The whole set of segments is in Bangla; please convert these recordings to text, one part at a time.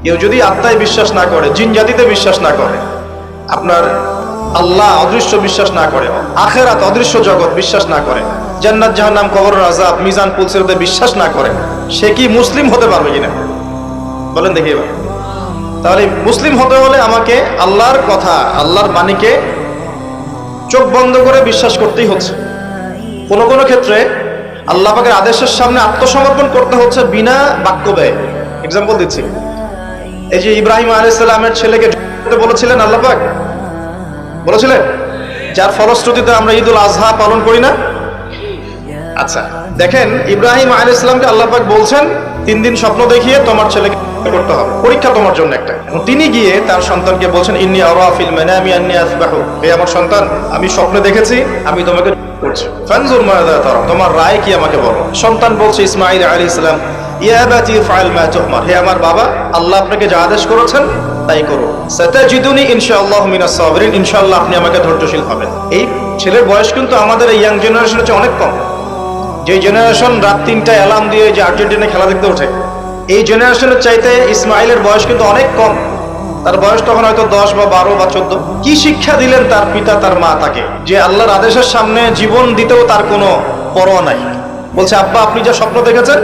কেউ যদি আত্মায় বিশ্বাস না করে, জিন জাতিতে বিশ্বাস না করে, আপনার আল্লাহ অদৃশ্য বিশ্বাস না করে, আখেরাত অদৃশ্য জগৎ বিশ্বাস না করে, জান্নাত জাহান্নাম কবরের আযাব মিজান পুলসিরাতে বিশ্বাস না করে, সে কি মুসলিম হতে পারবে কিনা বলেন দেখি এবার। তাহলে মুসলিম হতে হলে আমাকে আল্লাহর কথা, আল্লাহর বাণীকে চোখ বন্ধ করে বিশ্বাস করতেই হচ্ছে। কোনো কোনো ক্ষেত্রে আল্লাহ পাকের আদেশের সামনে আত্মসমর্পণ করতে হচ্ছে বিনা বাক্য ব্যয়। এক্সাম্পল দিচ্ছি, এই যে ইব্রাহিম আলাইহিস সালামের ছেলেকে বলেছিলেন আল্লাহ পাক, বলেছিলেন, যার ফলশ্রুতিতে আমরা ঈদুল আজহা পালন করি না। আচ্ছা দেখেন, ইব্রাহিম আলাইহিস সালামকে আল্লাহ পাক বলছেন 3 দিন স্বপ্ন দেখিয়ে তোমার ছেলেকে করতে হবে, পরীক্ষা তোমার জন্য একটা। তিনি গিয়ে তার সন্তানকে বলছেন, ইন্নী আরা ফিল মানামি আন্নী আযবাহু, হে আমার সন্তান, আমি স্বপ্নে দেখেছি আমি তোমাকে করছি, ফানজুর মাযা তারা, তোমার রায় কি আমাকে বলো। সন্তান বলছে ইসমাঈল আলাইহিস সালাম, ইয়া আবাতি ফাআল মা তুমার, হে আমার বাবা, আল্লাহ আপনাকে যা আদেশ করেছেন তাই করো, সাতাজিদুনি ইনশাআল্লাহু মিনাস সাবিরিন, ইনশাআল্লাহ আপনি আমাকে ধৈর্যশীল হবেন। এই ছেলের বয়স কিন্তু আমাদের এই ইয়াং জেনারেশনের চেয়ে অনেক কম। যে জেনারেশন রাত 3টায় অ্যালার্ম দিয়ে যে আর্জেন্টিনা খেলা দেখতে ওঠে, এই জেনারেশনের চাইতে ইসমাইলের বয়স কিন্তু অনেক কম। তার বয়স তখন হয়তো 10 বা 12 বা 14। কি শিক্ষা দিলেন তার পিতা তার মা তাকে, যে আল্লাহর আদেশের সামনে জীবন দিতেও তার কোনো পরোয়া নাই। বলছে, আব্বা আপনি যা স্বপ্ন দেখেছেন,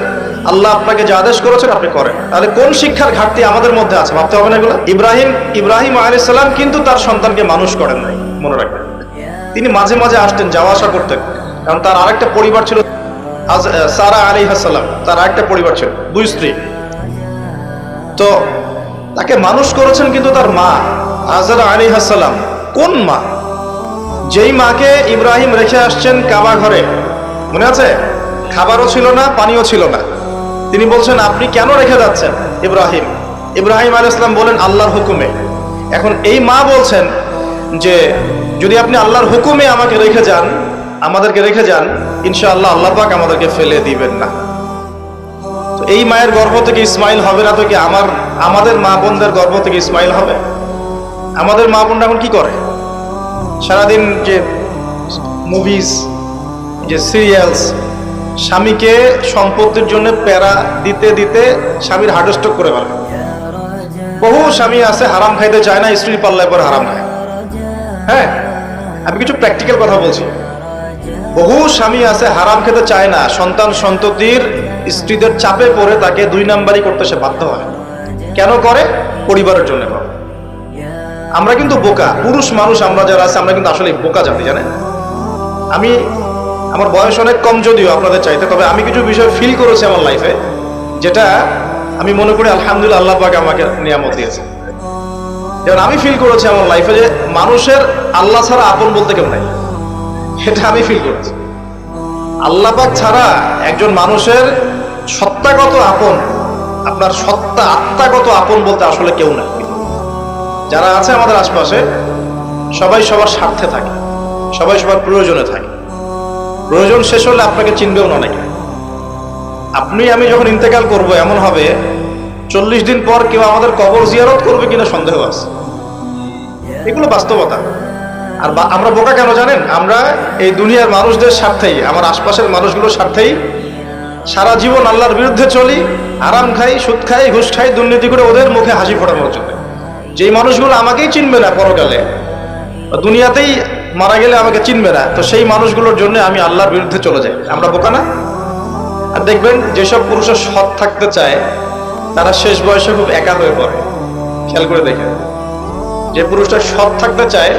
আল্লাহ আপনাকে যা আদেশ করেছেন আপনি করেন। তাহলে কোন শিক্ষার ঘাটতি আমাদের মধ্যে আছে ভাবতে হবে না এগুলো। ইব্রাহিম আলাইহিস সালাম কিন্তু তার সন্তানকে মানুষ করেন নাই, মনে রাখবেন। তিনি মাঝে মাঝে আসতেন, যাওয়া আসা করতেন, কারণ তার আরেকটা পরিবার ছিল, সারা আলাইহিস সালাম, তার আরেকটা পরিবার ছিল, 2 স্ত্রী। তো তাকে মানুষ করেছেন কিন্তু তার মা হাজরা আলাইহিস সালাম। কোন মা? যেই মাকে ইব্রাহিম রেখে আসছেন কাবা ঘরে, মনে আছে? খাবারও ছিল না, পানিও ছিল না। তিনি বলছেন, আপনি কেন রেখে যাচ্ছেন ইব্রাহিম আলাইহিস সালাম বলেন, আল্লাহর হুকুমে। এখন এই মা বলছেন যে যদি আপনি আল্লাহর হুকুমে আমাকে রেখে যান, আমাদেরকে রেখে যান, ইনশাআল্লাহ আল্লাহ পাক আমাদেরকে ফেলে দিবেন না। তো এই মায়ের গর্ভ থেকে ইসমাইল হবে না তো কি আমাদের মা বোনদের গর্ভ থেকে ইসমাইল হবে? আমাদের মা বোনরা এখন কি করে? সারাদিন যে মুভিজ, যে সিরিয়ালস, স্বামীকে সম্পত্তির জন্য প্যারা দিতে দিতে স্বামীর হার্ট স্ট্রোক করে ফেলে। বহু স্বামী আছে হারাম খাইতে চায় না, স্ত্রীর পাল্লায় পর হারাম খায়। হ্যাঁ, আমি কিছু প্র্যাকটিক্যাল কথা বলছি। বহু স্বামী আছে হারাম খেতে চায় না, সন্তান সন্ততির স্ত্রীদের চাপে পড়ে তাকে 2 নাম্বারই করতে সে বাধ্য হয়। কেন করে? পরিবারের জন্য করে। আমরা কিন্তু বোকা পুরুষ মানুষ, আমরা যারা আছে আমরা কিন্তু আসলে বোকা জাতি, জানেন? আমার বয়স অনেক কম যদিও আপনাদের চাইতে, তবে আমি কিছু বিষয় ফিল করেছি আমার লাইফে, যেটা আমি মনে করি আলহামদুলিল্লাহ আল্লাহ পাক আমাকে নিয়ামত দিয়েছে। যেমন আমি ফিল করেছি আমার লাইফে যে মানুষের আল্লাহ ছাড়া আপন বলতে কেউ নাই, এটা আমি ফিল করেছি। আল্লাহ পাক ছাড়া একজন মানুষের সত্তাগত আপন, আপনার সত্তা আত্মাগত আপন বলতে আসলে কেউ নাই। যারা আছে আমাদের আশপাশে সবাই সবার স্বার্থে থাকে, সবাই সবার প্রয়োজনে থাকে। প্রয়োজন শেষ হলে আপনাকে চিনবেও না অনেকে। আপনি আমি যখন ইন্তেকাল করব, এমন হবে 40 দিন পর কেউ আমাদের কবর জিয়ারত করবে কিনা সন্দেহ আছে। এগুলো বাস্তবতা। আর আমরা বোকা কেন জানেন? আমরা এই দুনিয়ার মানুষদের স্বার্থেই, আমার আশপাশের মানুষগুলোর স্বার্থেই সারা জীবন আল্লাহর বিরুদ্ধে চলি, আরাম খাই, সুদ খাই, ঘুষ খাই, দুর্নীতি করে ওদের মুখে হাসি ফোটানোর জন্য। যেই মানুষগুলো আমাকেই চিনবে না পরকালে, দুনিয়াতেই মারা গেলে আমাকে চিনবে না, তো সেই মানুষগুলোর জন্য আমি আল্লাহর বিরুদ্ধে চলে যাই। আমরা বোকা না? আর দেখবেন যেসব পুরুষের সৎ থাকতে চায় তারা শেষ বয়সে খুব একা হয়ে পড়ে। খেয়াল করে দেখেন, যে পুরুষটা সৎ থাকতে চায়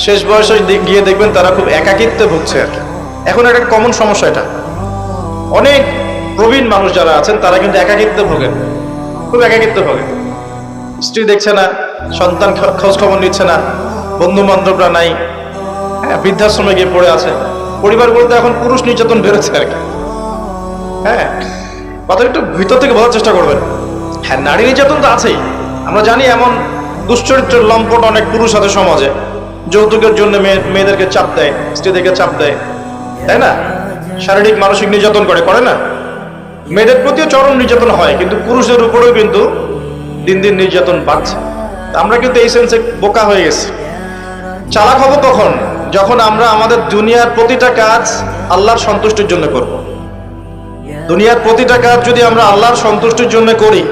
শেষ বয়সে গিয়ে দেখবেন তারা খুব একাকিত্বে ভুগছে। এখন একটা কমন সমস্যা, এটা অনেক প্রবীণ মানুষ যারা আছেন তারা কিন্তু একাকিত্বে ভোগেন, খুব একাকিত্বে ভোগেন। স্ত্রী দেখছে না, সন্তান খোঁজ খবর নিচ্ছে না, বন্ধু বান্ধবরা নাই, হ্যাঁ, বৃদ্ধাশ্রমে গিয়ে পড়ে আছে। পরিবার বলতে এখন পুরুষ নির্যাতন বেড়েছে আর কি। হ্যাঁ, কথা একটু ভিতর থেকে বোঝার চেষ্টা করবেন। হ্যাঁ, নারী নির্যাতন তো আছেই। আমরা জানি এমন দুশ্চরিত্রের লম্পট অনেক পুরুষ আছে সমাজে, যৌতুকের জন্য মেয়েদেরকে চাপ দেয়, স্ত্রীদেরকে চাপ দেয়, তাই না? শারীরিক মানসিক নির্যাতন করে না? মেয়েদের প্রতিও চরম নির্যাতন হয়, কিন্তু পুরুষদের উপরেও কিন্তু দিন দিন নির্যাতন বাড়ছে। আমরা কিন্তু এই সেন্সে বোকা হয়ে গেছি। চালাক হব কখন? যখন আমরা আমাদের দুনিয়ার প্রতিটা কাজ আল্লাহর সন্তুষ্টির জন্য করব। দুনিয়ার প্রতিটা কাজ যদি আমরা আল্লাহর সন্তুষ্টির জন্য করি,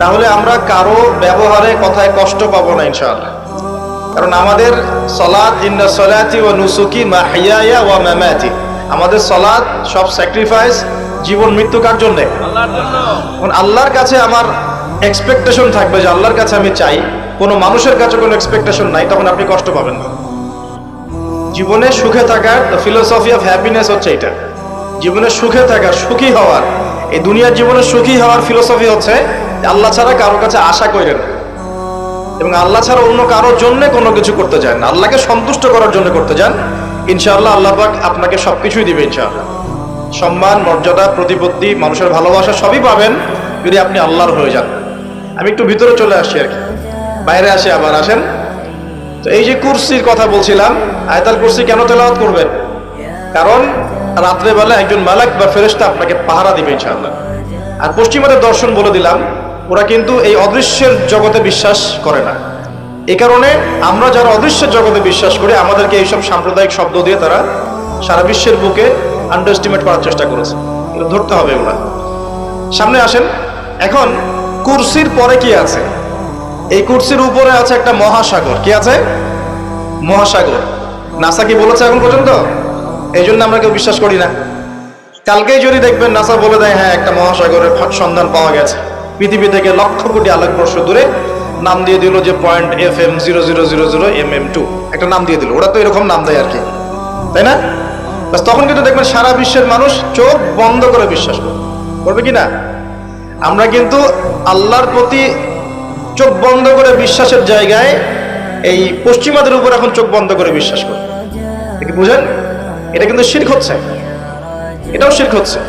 তাহলে আমরা কারো ব্যবহারে কথায় কষ্ট পাবো না ইনশাআল্লাহ। কারণ আমাদের সালাত, ইন্না সালাতি ওয়া নুসুকি মাহইয়ায়া ওয়া মামাতি, আমাদের সালাত সব স্যাক্রিফাইস, জীবন মৃত্যু কার জন্য? আল্লাহর জন্য। আল্লাহর কাছে আমার এক্সপেকটেশন থাকবে যে আল্লাহর কাছে আমি চাই, কোনো মানুষের কাছে কোনো এক্সপেকটেশন নাই, তখন আপনি কষ্ট পাবেন না। জীবনে সুখে থাকার ফিলোসফি অফ হ্যাপিনেস হচ্ছে এটা। জীবনে সুখে থাকার, সুখী হওয়ার, এই দুনিয়ার জীবনে সুখী হওয়ার ফিলোসফি হচ্ছে আল্লাহ ছাড়া কারোর কাছে আশা করেন এবং আল্লাহ ছাড়া অন্য কারোর জন্য কোনো কিছু করতে চান না, আল্লাহকে সন্তুষ্ট করার জন্য করতে চান। ইনশাআল্লাহ আল্লাহ পাক আপনাকে সবকিছুই দিবে ইনশাআল্লাহ। সম্মান, মর্যাদা, প্রতিপত্তি, মানুষের ভালোবাসা সবই পাবেন যদি আপনি আল্লাহর হয়ে যান। আমি একটু ভিতরে চলে আসছি আর কি, বাইরে আসে আবার আসেন। তো এই যে কুরসির কথা বলছিলাম, আয়াতুল কুরসি কেন তেলাওয়াত করবেন? কারণ রাত্রেবেলা একজন মালাক বা ফেরেশতা আপনাকে পাহারা দিবে ইনশাআল্লাহ। আর পশ্চিমাদের দর্শন বলে দিলাম, ওরা কিন্তু এই অদৃশ্যের জগতে বিশ্বাস করে না। এই কারণে আমরা যারা অদৃশ্যের জগতে বিশ্বাস করি, আমাদেরকে এইসব সাম্প্রদায়িক শব্দ দিয়ে তারা সারা বিশ্বের বুকে আন্ডারএস্টিমেট করার চেষ্টা করেছে। এগুলো ধরতে হবে এগুলা। সামনে আসেন। এখন কুরসির পরে কি আছে? এই কুরসির উপরে আছে একটা মহাসাগর। কি আছে? মহাসাগর। নাসা কি বলেছে এখন পর্যন্ত? এই জন্য আমরা কেউ বিশ্বাস করি না। কালকেই যদি দেখবেন নাসা বলে দেয় হ্যাঁ একটা মহাসাগরের সন্ধান পাওয়া গেছে, পৃথিবী থেকে লক্ষ কোটি আলোকবর্ষ দূরে, নাম দিয়ে দিল যে পয়েন্ট FM0000mm2, একটা নাম দিয়ে দিল। ওরা তো এরকম নাম দেয় আর কি, তাই না? তখন কিন্তু দেখবেন সারা বিশ্বের মানুষ চোখ বন্ধ করে বিশ্বাস করবে কি না? আমরা কিন্তু আল্লাহর প্রতি চোখ বন্ধ করে বিশ্বাসের জায়গায় এই পশ্চিমাদের উপর এখন চোখ বন্ধ করে বিশ্বাস করি। কি বুঝেন? এটা কিন্তু শিরক হচ্ছে, এটাও শিরক হচ্ছে।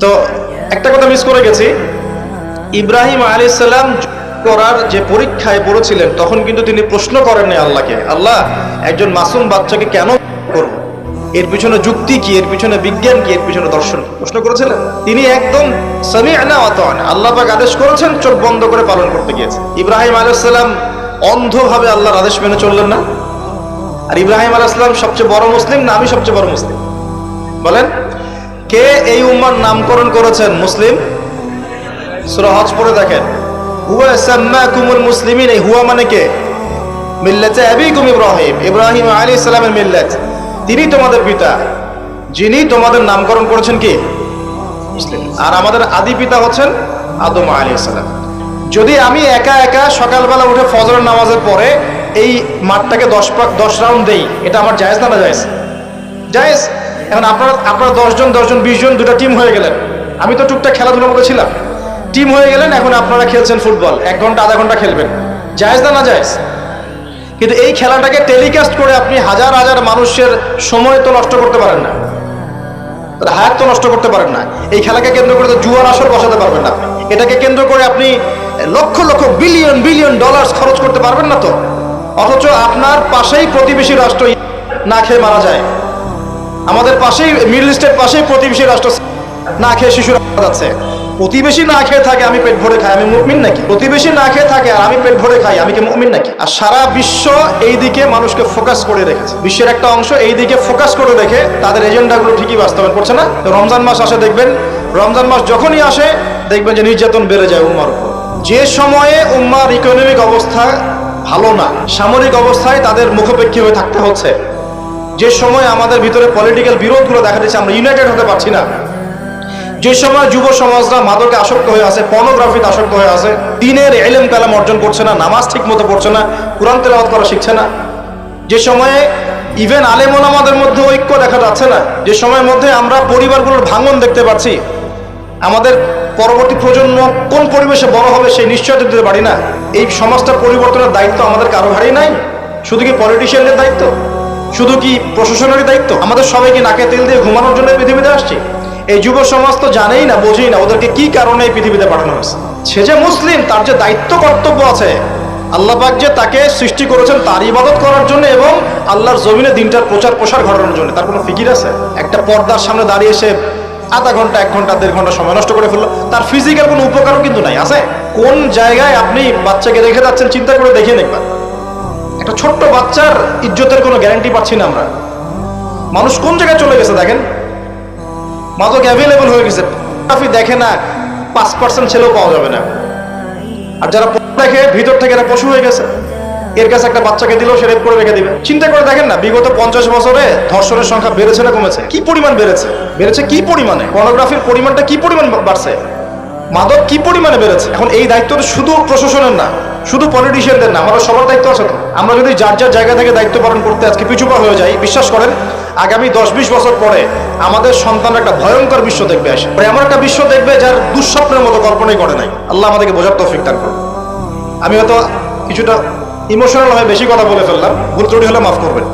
তো একটা কথা মিস করে গেছি, ইব্রাহিম আলাইহিস সালাম করার যে পরীক্ষায় পড়েছিলেন, তখন কিন্তু তিনি প্রশ্ন করেননি আল্লাহকে, আল্লাহ একজন মাসুম বাচ্চাকে কেন করব? এর পিছনে যুক্তি কি, এর পিছনে বিজ্ঞান কি, এর পিছনে দর্শন কি? প্রশ্ন করেছিলেন? তিনি একদম সামি'না ওয়া আতা'না, আল্লাহ পাক আদেশ করেছেন, চোখ বন্ধ করে পালন করতে গিয়েছে। ইব্রাহিম আলাইহিস সালাম অন্ধভাবে আল্লাহর আদেশ মেনে চললেন না? আর ইব্রাহিম আলাইহিস সালাম সবচেয়ে বড় মুসলিম না আমি সবচেয়ে বড় মুসলিম? বলেন, কে এই উম্মার নামকরণ করেছেন মুসলিম? সূরা হজ পড়ে দেখেন, হুয়া সাম্মাকুমুল মুসলিমিন। এই হুয়া মানে কে? মিল্লাতে আবিকুম ইব্রাহিম, ইব্রাহিম আলাইহিস সালামের মিল্লাত, তিনি তোমাদের পিতা, যিনি তোমাদের নামকরণ করেছেন কি? মুসলিম। আর আমাদের আদি পিতা হচ্ছেন আদম আলাইহিস সালাম। যদি আমি একা একা সকালবেলা উঠে ফজরের নামাজের পরে এই মাঠটাকে 10 রাউন্ড দেই, এটা আমার জায়েজ না? না জায়েজ? জায়েজ। এখন আপনারা 10 জন 20 জন দুটো টিম হয়ে গেলেন। আমি তো টুকটাক খেলাধুলার মধ্যে ছিলাম, টিম হয়ে গেলেন, এখন আপনারা খেলছেন ফুটবল, 1 ঘন্টা আধা ঘন্টা খেলবেন, জায়েজ না? না জায়েজ? কিন্তু এই খেলাটাকে টেলিকাস্ট করে আপনি হাজার হাজার মানুষের সময় তো নষ্ট করতে পারেন না, হায়াত তো নষ্ট করতে পারেন না। এই খেলাকে কেন্দ্র করে তো জুয়ার আসর বসাতে পারবেন না, এটাকে কেন্দ্র করে আপনি lakh lakh billion billion dollar খরচ করতে পারবেন না তো। অথচ আপনার পাশেই প্রতিবেশী রাষ্ট্র না খেয়ে মারা যায়, আমাদের পাশেই মিডল ইস্টের পাশেই প্রতিবেশী রাষ্ট্র না খেয়ে শিশুরা মারা যাচ্ছে। প্রতিবেশী না খেয়ে থাকে, আমি পেট ভরে খাই, আমি মুমিন নাকি? প্রতিবেশী না খেয়ে থাকে আর আমি পেট ভরে খাই, আমি কি মুমিন নাকি? আর সারা বিশ্ব এই দিকে মানুষকে ফোকাস করে রেখেছে, বিশ্বের একটা অংশ এই দিকে ফোকাস করে রেখে তাদের এজেন্ডাগুলো ঠিকই বাস্তবায়ন করছে না। রমজান মাস আসে, দেখবেন রমজান মাস যখনই আসে দেখবেন যে নির্যাতন বেড়ে যায় উম্মার উপর। যে সময়ে উম্মার ইকোনমিক অবস্থা ভালো না, সামরিক অবস্থায় তাদের মুখাপেক্ষী হয়ে থাকতে হচ্ছে, যে সময় আমাদের ভিতরে পলিটিক্যাল বিরোধগুলো দেখা দিচ্ছে, আমরা ইউনাইটেড হতে পারছি না, যে সময় যুব সমাজরা মাদকে আসক্ত হয়ে আছে, পর্নোগ্রাফিতে আসক্ত হয়ে আছে, দ্বীনের ইলম কালাম অর্জন করছে না, নামাজ ঠিক মতো পড়ছে না, কুরআন তেলাওয়াত করা শিখছে না, যে সময়ে ইভেন আলেম ওলামাদের মধ্যে ঐক্য দেখা যাচ্ছে না, যে সময়ের মধ্যে আমরা পরিবারগুলোর ভাঙন দেখতে পাচ্ছি, আমাদের পরবর্তী প্রজন্ম কোন পরিবেশে বড় হবে সেই নিশ্চয়তা দিতে পারি না। এই সমাজটার পরিবর্তনের দায়িত্ব আমাদের কারো ঘাড়েই নাই। শুধু কি পলিটিশিয়ানদের দায়িত্ব? শুধু কি প্রশাসনেরই দায়িত্ব? আমাদের সবাইকে নাকে তেল দিয়ে ঘুমানোর জন্য পৃথিবীতে আসছে? এই যুব সমাজ তো জানেই না, বোঝেই না ওদেরকে কি কারণে এই পৃথিবীতে পাঠানো হয়েছে। সে যে মুসলিম, তার যে দায়িত্ব কর্তব্য আছে, আল্লাহ পাক যে তাকে সৃষ্টি করেছেন তার ইবাদত করার জন্য এবং আল্লাহর জমিনে দিনটার প্রচার প্রসার ঘটানোর জন্য, তার কোনো ফিকির আছে? একটা পর্দার সামনে দাঁড়িয়ে সে আধা ঘন্টা 1 ঘন্টা 1.5 ঘন্টা সময় নষ্ট করে ফেললো, তার ফিজিক্যাল কোনো উপকারও কিন্তু নাই। আছে? কোন জায়গায় আপনি বাচ্চাকে রেখে যাচ্ছেন চিন্তা করে দেখে দেখবেন। একটা ছোট্ট বাচ্চার ইজ্জতের কোনো গ্যারান্টি পাচ্ছি না আমরা। মানুষ কোন জায়গায় চলে গেছে দেখেন, মাদক অ্যাভেলেবল হয়ে গেছে, দেখে না 5% ছেলেও পাওয়া যাবে না। আর যারা দেখে ভিতর থেকে এরা পশু হয়ে গেছে, এর কাছে একটা বাচ্চাকে দিলেও সে রেপ করে রেখে দিবে। চিন্তা করে দেখেন না, বিগত 50 বছরে ধর্ষণের সংখ্যা বেড়েছে না কমেছে? কি পরিমাণ বেড়েছে, বেড়েছে কি পরিমাণে? পর্নোগ্রাফির পরিমাণটা কি পরিমাণ বাড়ছে, মাদক কি পরিমাণে বেড়েছে। এখন এই দায়িত্ব তো শুধু প্রশাসনের না, শুধু পলিটিশিয়ানদের না, আমাদের সবার দায়িত্ব আছে তো। আমরা যদি যার যার জায়গা থেকে দায়িত্ব পালন করতে আজকে পিছুপা হয়ে যাই, বিশ্বাস করেন আগামী 10-20 বছর পরে আমাদের সন্তান একটা ভয়ঙ্কর বিশ্ব দেখবে আসে, এমন একটা বিশ্ব দেখবে যার দুঃস্বপ্নের মতো কল্পনাই করে নাই। আল্লাহ আমাদেরকে বোঝার তৌফিক দান করুন। আমি হয়তো কিছুটা ইমোশনাল হয়ে বেশি কথা বলে ফেললাম, ভুল ত্রুটি হলে মাফ করবেন।